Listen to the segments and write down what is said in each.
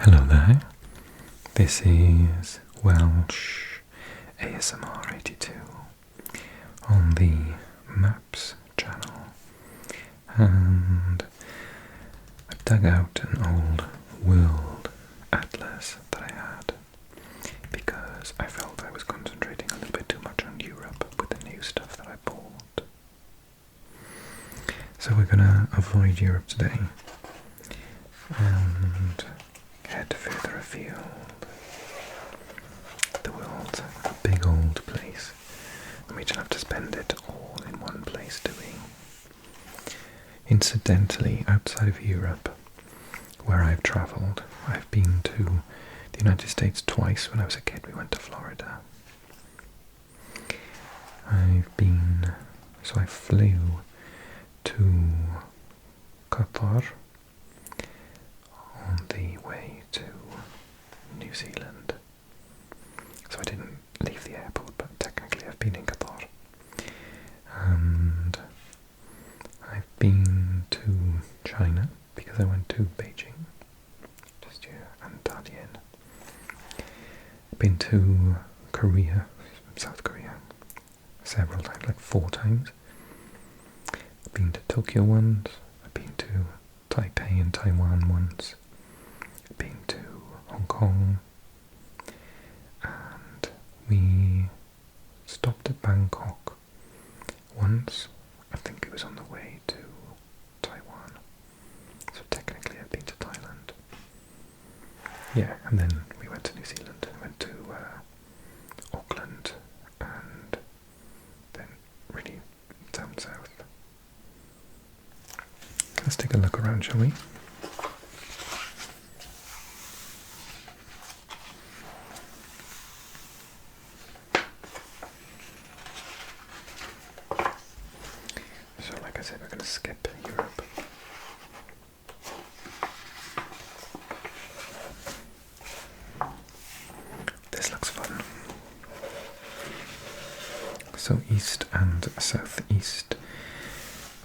Hello there, this is Welsh ASMR 82 on the Maps channel, and I've dug out an old world atlas that I had because I felt I was concentrating a little bit too much on Europe with the new stuff that I bought. So we're going to avoid Europe today and head further afield. The world's a big old place, and we don't have to spend it all in one place, do we? Incidentally, outside of Europe, where I've travelled, I've been to the United States twice. When I was a kid, we went to Florida. I flew to Qatar on the way to New Zealand. So I didn't leave the airport, but technically I've been in Qatar. And I've been to China because I went to Beijing just here, and Dalian. I've been to Korea, South Korea, several times, like 4 times. I've been to Tokyo once, I've been to Taipei and Taiwan once, I've been to Hong Kong, and we stopped at Bangkok once. I think it was on the way to Taiwan, so technically I've been to Thailand. Yeah, and then we went to New Zealand, went to Auckland, and then really down south. Let's take a look around, shall we? So, like I said, we're going to skip Europe. This looks fun. So, East and Southeast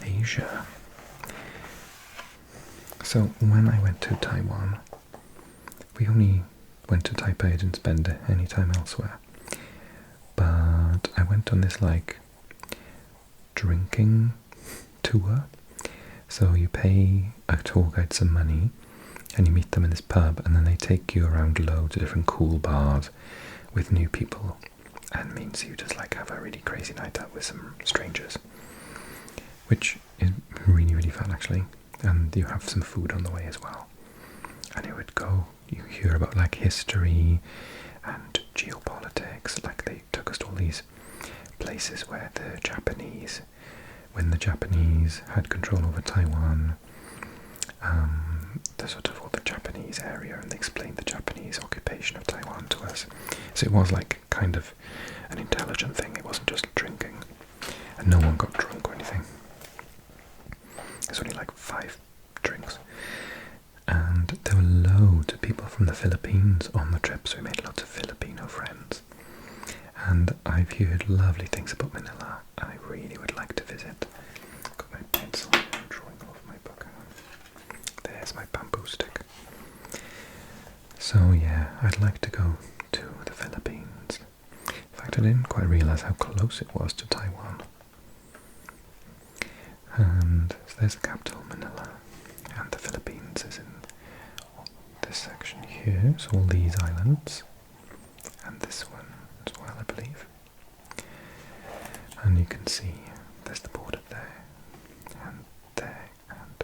Asia. So when I went to Taiwan, we only went to Taipei, I didn't spend any time elsewhere. But I went on this like drinking tour. So you pay a tour guide some money and you meet them in this pub, and then they take you around loads of different cool bars with new people, and means you just like have a really crazy night out with some strangers, which is really, really fun actually. And you have some food on the way as well. And you hear about like history and geopolitics, like they took us to all these places where when the Japanese had control over Taiwan, the sort of all the Japanese area, and they explained the Japanese occupation of Taiwan to us. So it was like kind of an intelligent thing, it wasn't just drinking, and no one got drunk or anything. There's only like 5 drinks, and there were loads of people from the Philippines on the trip, so we made lots of Filipino friends, and I've heard lovely things about Manila, and I really would like to visit. Got my pencil, I'm drawing off my book. There's my bamboo stick. So yeah, I'd like to go to the Philippines. In fact, I didn't quite realise how close it was to Taiwan. And so there's the capital, Manila, and the Philippines is in this section here, so all these islands, and this one as well, I believe. And you can see there's the border there, and there, and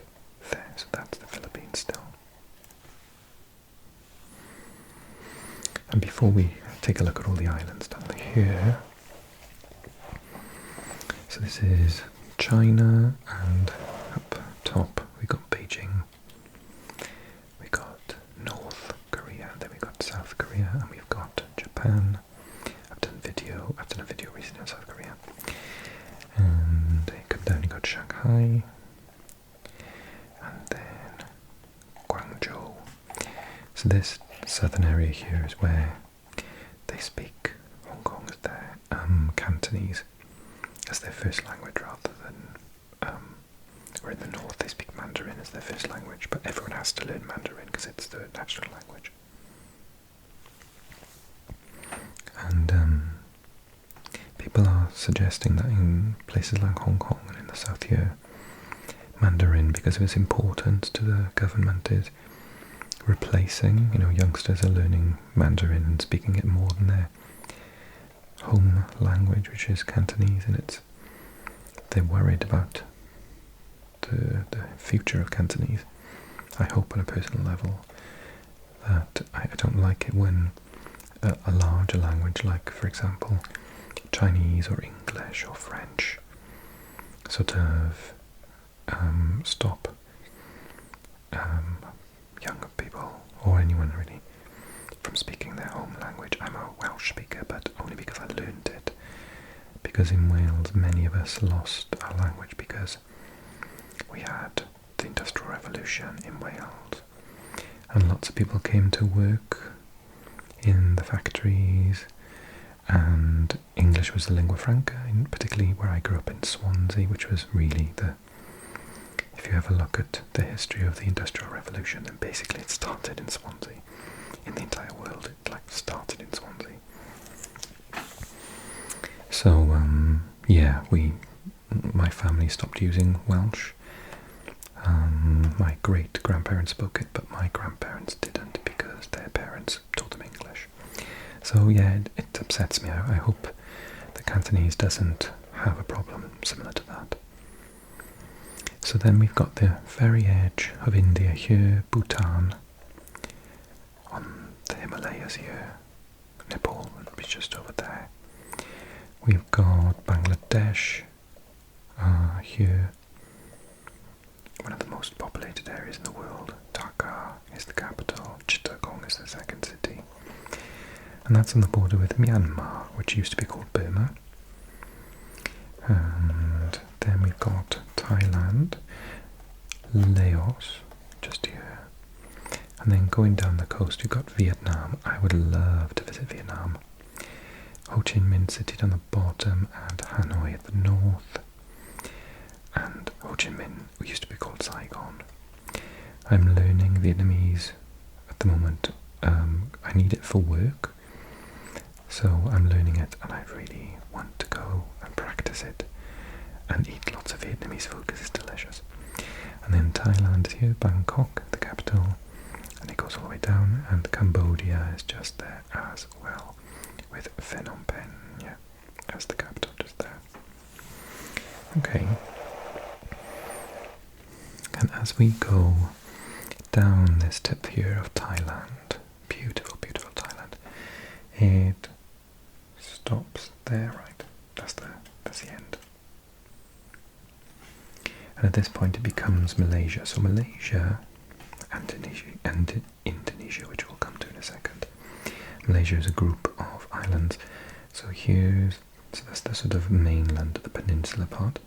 there, so that's the Philippines still. And before we take a look at all the islands down here, so this is China, and up top we got Beijing, we got North Korea, then we got South Korea, and we've got Japan. I've done a video recently on South Korea. And then you got Shanghai, and then Guangzhou. So this southern area here is where they speak Hong Kong as their Cantonese as their first language rather than Where in the north they speak Mandarin as their first language, but everyone has to learn Mandarin because it's the national language. And people are suggesting that in places like Hong Kong and in the south here, Mandarin, because of its importance to the government, is replacing, youngsters are learning Mandarin and speaking it more than their home language, which is Cantonese, and they're worried about the future of Cantonese. I hope on a personal level that I don't like it when a larger language, like for example Chinese or English or French, sort of stop younger people, or anyone really, from speaking their home language. I'm a Welsh speaker, but only because I learned it. Because in Wales, many of us lost our language because we had the Industrial Revolution in Wales, and lots of people came to work in the factories, and English was the lingua franca, particularly where I grew up in Swansea, which was really if you have a look at the history of the Industrial Revolution, then basically it started in Swansea. In the entire world, it started in Swansea. So, my family stopped using Welsh. My great-grandparents spoke it, but my grandparents didn't because their parents taught them English. So yeah, it upsets me. I hope the Cantonese doesn't have a problem similar to that. So then we've got the very edge of India here, Bhutan, on the Himalayas here, Nepal would be just over there. We've got Bangladesh here, one of the most populated areas in the world. Dhaka is the capital, Chittagong is the second city, and that's on the border with Myanmar, which used to be called Burma. And then we've got Thailand, Laos, just here, and then going down the coast you've got Vietnam. I would love to visit Vietnam. Ho Chi Minh City down the bottom, and Hanoi at the north, and Ho Chi Minh used to be called Saigon. I'm learning Vietnamese at the moment. I need it for work, so I'm learning it, and I really want to go and practice it and eat lots of Vietnamese food because it's delicious. And then Thailand is here, Bangkok, the capital, and it goes all the way down, and Cambodia is just there as well, with Phnom Penh, as the capital just there. Okay. And as we go down this tip here of Thailand, beautiful, beautiful Thailand, it stops there, right? That's the end. And at this point it becomes Malaysia. So Malaysia and Indonesia, which we'll come to in a second. Malaysia is a group of islands. So that's the sort of mainland, the peninsula part,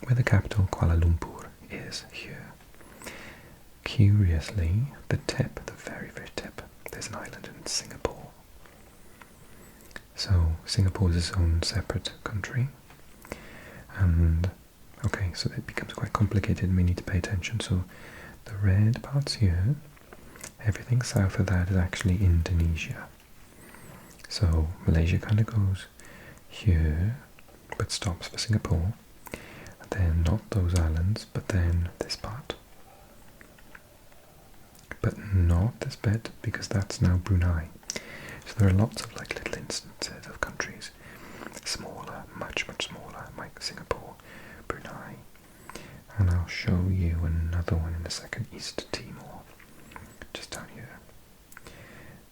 where the capital Kuala Lumpur is here. Curiously, the very, very tip, there's an island in Singapore. So Singapore is its own separate country. And okay, so it becomes quite complicated and we need to pay attention. So the red parts here, everything south of that is actually Indonesia. So Malaysia kind of goes here, but stops for Singapore. And then not those islands, but then this part. But not this bit, because that's now Brunei. So there are lots of little instances of countries, smaller, much, much smaller, like Singapore, Brunei. And I'll show you another one in a second, East Timor, just down here.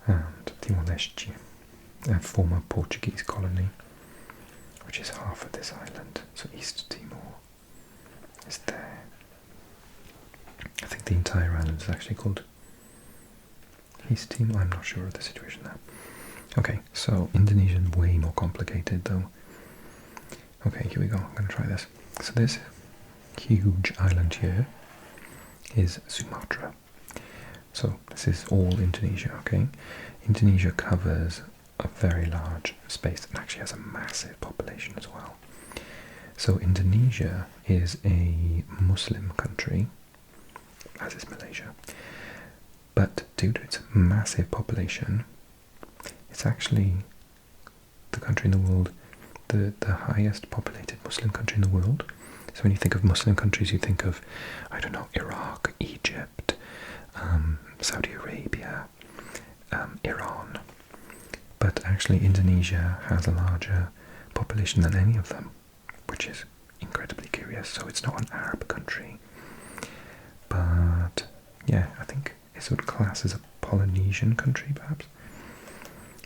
And Timor-Leste, a former Portuguese colony, which is half of this island. So East Timor is there. I think the entire island is actually called East Timor. I'm not sure of the situation there. Okay, so Indonesia is way more complicated though. Okay, here we go. I'm going to try this. So this huge island here is Sumatra. So this is all Indonesia, okay? Indonesia covers a very large space and actually has a massive population as well. So Indonesia is a Muslim country, as is Malaysia, but due to its massive population, it's actually the country in the world, the highest populated Muslim country in the world. So when you think of Muslim countries, you think of, I don't know, Iraq, Egypt, Saudi Arabia, Iran. But actually Indonesia has a larger population than any of them, which is incredibly curious. So it's not an Arab country, but yeah, I think it's sort of classed as a Polynesian country perhaps,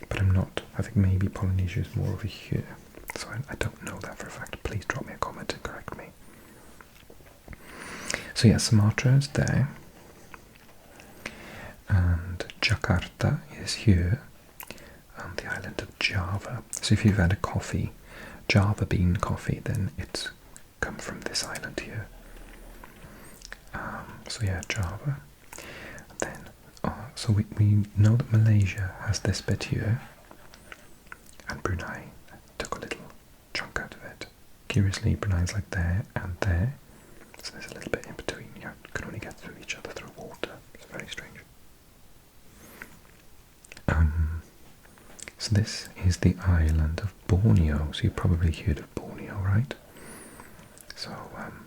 but I'm not. I think maybe Polynesia is more over here, so I don't know that for a fact. Please drop me a comment and correct me. So yeah, Sumatra is there, and Jakarta is here, on the island of Java. So if you've had a coffee, Java bean coffee, then it's come from this island here. So yeah, Java. Then, so we know that Malaysia has this bit here, and Brunei took a little chunk out of it. Curiously, Brunei's like there and there, so there's a little bit in between. You can only get through each other through water. It's very strange. So this is the island of Borneo. So you've probably heard of Borneo, right? So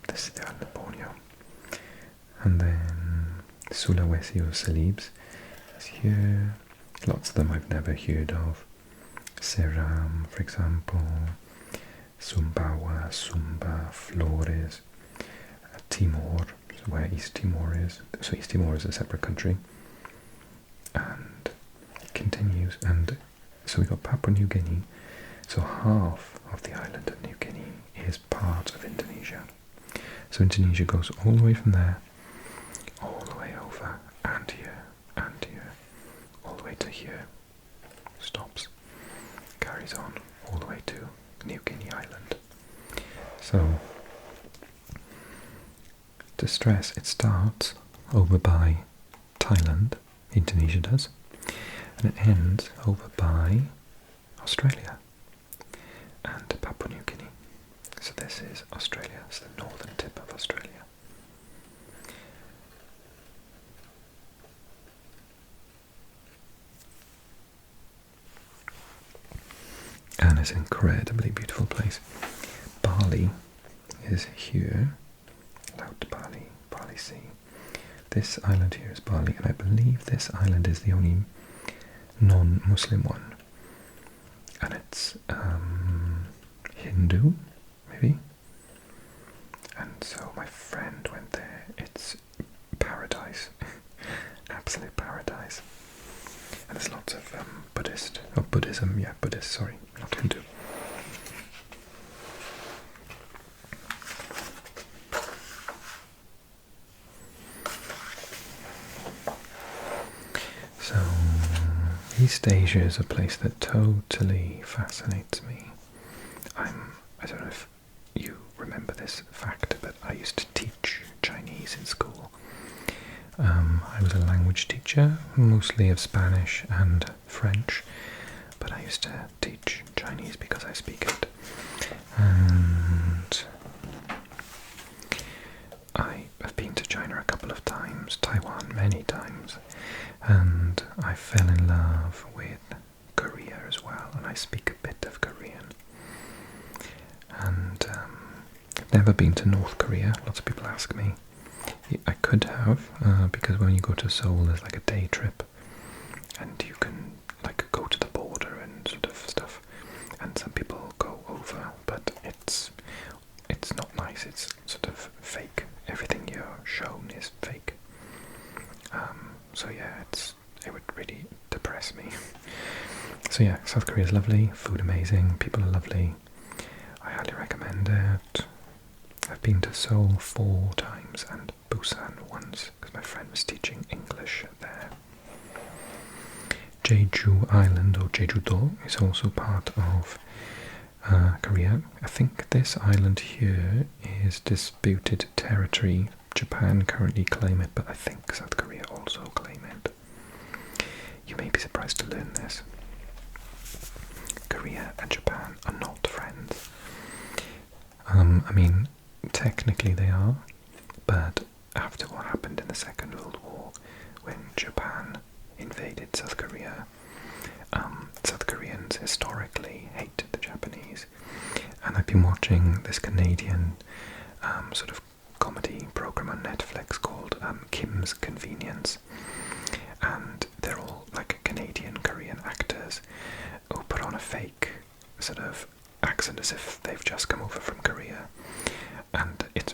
this is the island of Borneo. And then Sulawesi or Celebes is here. Lots of them I've never heard of. Seram, for example. Sumbawa, Sumba, Flores. Timor, so where East Timor is. So East Timor is a separate country. And it continues, and so we got Papua New Guinea. So half of the island of New Guinea is part of Indonesia. So Indonesia goes all the way from there, all the way over, and here, all the way to here, stops, carries on, all the way to New Guinea Island. So, to stress, it starts over by Thailand, Indonesia does, and it ends over by Australia and Papua New Guinea. So this is Australia, it's the northern tip of Australia. And it's an incredibly beautiful place. Bali is here, Laut Bali, Bali Sea. This island here is Bali, and I believe this island is the only non-Muslim one. And it's Hindu, maybe? And so my friend went there. It's paradise. Absolute paradise. And there's lots of Buddhist, sorry, not Hindu. So, East Asia is a place that totally fascinates me. I don't know if you remember this fact, but I used to teach Chinese in school. I was a language teacher, mostly of Spanish and French, but I used to teach Chinese because I speak it. And I have been to China a couple of times, Taiwan many times, and I fell in love with Korea as well, and I speak a bit of Korean. And I've never been to North Korea. Lots of people ask me. I could have, because when you go to Seoul there's like a day trip, and you can like go to the border and sort of stuff, and some people go over, but it's not nice. It's sort of fake. Everything you're shown is fake. So yeah, it would really depress me. So yeah, South Korea is lovely, food amazing, people are lovely. I highly recommend it. I've been to Seoul 4 times and Busan once because my friend was teaching English there. Jeju Island, or Jeju-do, is also part of Korea. I think this island here is disputed territory. Japan currently claim it, but I think South Korea also claim it. You may be surprised to learn this. Korea and Japan are not friends. I mean, technically they are, but after what happened in the Second World War, when Japan invaded South Korea, South Koreans historically hated the Japanese. And I've been watching this Canadian sort of comedy program on Netflix called Kim's Convenience, and they're all like Canadian Korean actors who put on a fake sort of accent as if they've just come over from Korea. And it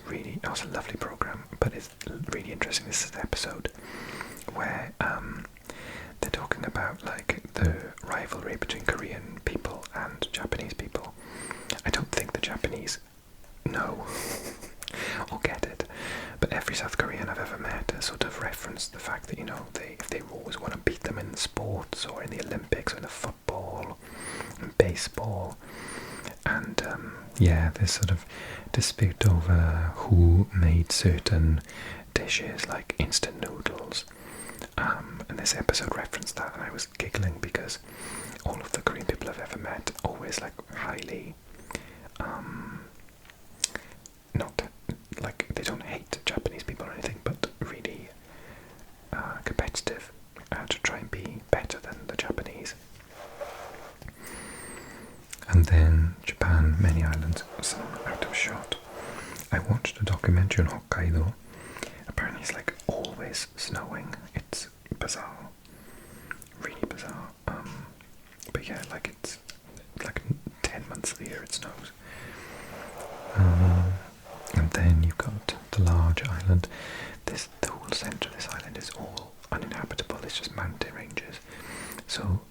was a lovely program, but it's really interesting. This is an episode where they're talking about like the rivalry between Korean people and Japanese people. I don't think the Japanese know or get it, but every South Korean I've ever met has sort of referenced the fact that, if they always want to beat them in sports or in the Olympics or in the football and baseball. And there's sort of dispute over who made certain dishes like instant noodles. And this episode referenced that, and I was giggling because all of the Korean people I've ever met always like highly, not like they don't hate Japanese people or anything, but really competitive to try and be better than the Japanese. And then Japan, many islands, some out of shot. I watched a documentary on Hokkaido. Apparently it's like always snowing. It's bizarre. Really bizarre. But yeah, like it's like 10 months of the year it snows. And then you've got the large island. The whole centre of this island is all uninhabitable. It's just mountain ranges. So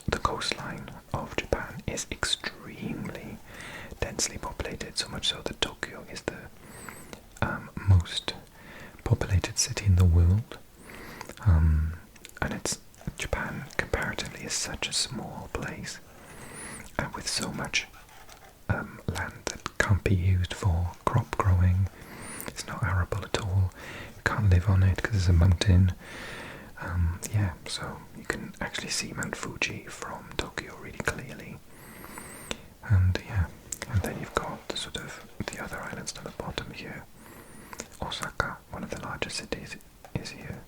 the coastline of Japan is extremely densely populated, so much so that Tokyo is the most populated city in the world. And Japan comparatively is such a small place, and with so much land that can't be used for crop growing. It's not arable at all. You can't live on it because it's a mountain. So you can actually see Mount Fuji from Tokyo really clearly. And then you've got the other islands on the bottom here. Osaka, one of the largest cities, is here.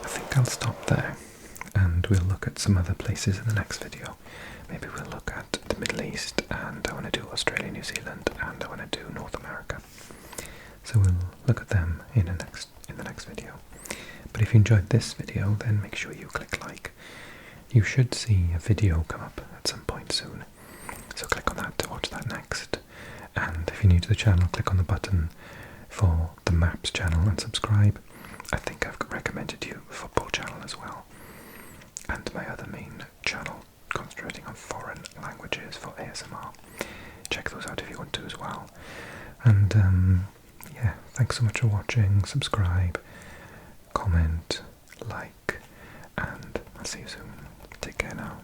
I think I'll stop there, and we'll look at some other places in the next video. Maybe we'll look at the Middle East, and I want to do Australia, New Zealand, and I want to do North America. So we'll look at them in the next video. But if you enjoyed this video, then make sure you click like. You should see a video come up at some point soon, so click on that to watch that next. And if you're new to the channel, click on the button for the Maps channel and subscribe. I think I've recommended you a football channel as well, and my other main channel concentrating on foreign languages for ASMR. Check those out if you want to as well. And thanks so much for watching. Subscribe, comment, like, and I'll see you soon. Take care now.